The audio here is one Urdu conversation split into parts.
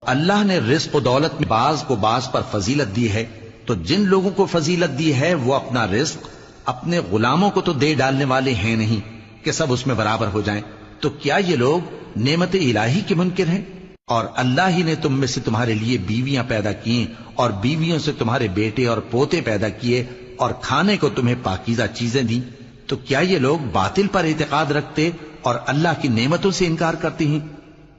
اللہ نے رزق و دولت میں بعض کو بعض پر فضیلت دی ہے، تو جن لوگوں کو فضیلت دی ہے وہ اپنا رزق اپنے غلاموں کو تو دے ڈالنے والے ہیں نہیں کہ سب اس میں برابر ہو جائیں، تو کیا یہ لوگ نعمت الہی کے منکر ہیں؟ اور اللہ ہی نے تم میں سے تمہارے لیے بیویاں پیدا کی اور بیویوں سے تمہارے بیٹے اور پوتے پیدا کیے اور کھانے کو تمہیں پاکیزہ چیزیں دیں، تو کیا یہ لوگ باطل پر اعتقاد رکھتے اور اللہ کی نعمتوں سے انکار کرتے ہیں؟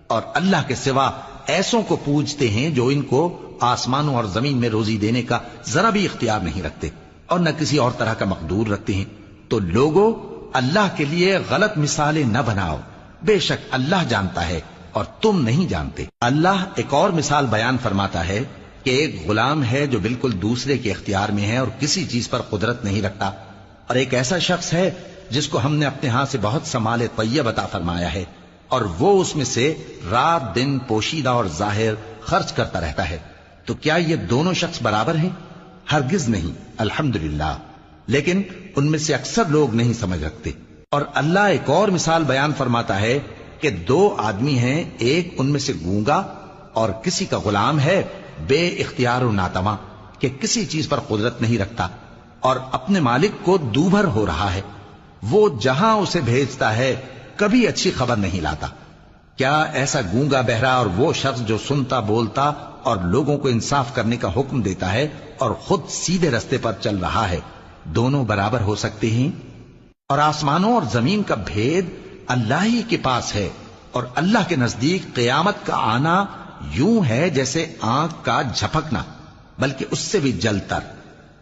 اور اللہ کے سوا ایسوں کو پوجتے ہیں جو ان کو آسمانوں اور زمین میں روزی دینے کا ذرا بھی اختیار نہیں رکھتے اور نہ کسی اور طرح کا مقدور رکھتے ہیں۔ تو لوگوں، اللہ کے لیے غلط مثالیں نہ بناؤ، بے شک اللہ جانتا ہے اور تم نہیں جانتے۔ اللہ ایک اور مثال بیان فرماتا ہے کہ ایک غلام ہے جو بالکل دوسرے کے اختیار میں ہے اور کسی چیز پر قدرت نہیں رکھتا، اور ایک ایسا شخص ہے جس کو ہم نے اپنے ہاں سے بہت سا مال طیب عطا فرمایا ہے اور وہ اس میں سے رات دن پوشیدہ اور ظاہر خرچ کرتا رہتا ہے، تو کیا یہ دونوں شخص برابر ہیں؟ ہرگز نہیں، الحمدللہ، لیکن ان میں سے اکثر لوگ نہیں سمجھ رکھتے۔ اور اللہ ایک اور مثال بیان فرماتا ہے کہ دو آدمی ہیں، ایک ان میں سے گونگا اور کسی کا غلام ہے بے اختیار و ناتواں کہ کسی چیز پر قدرت نہیں رکھتا اور اپنے مالک کو دوبھر ہو رہا ہے، وہ جہاں اسے بھیجتا ہے کبھی اچھی خبر نہیں لاتا۔ کیا ایسا گونگا بہرا اور وہ شخص جو سنتا بولتا اور لوگوں کو انصاف کرنے کا حکم دیتا ہے اور خود سیدھے رستے پر چل رہا ہے، دونوں برابر ہو سکتے ہیں؟ اور آسمانوں اور زمین کا بھید اللہ ہی کے پاس ہے، اور اللہ کے نزدیک قیامت کا آنا یوں ہے جیسے آنکھ کا جھپکنا، بلکہ اس سے بھی جلتر۔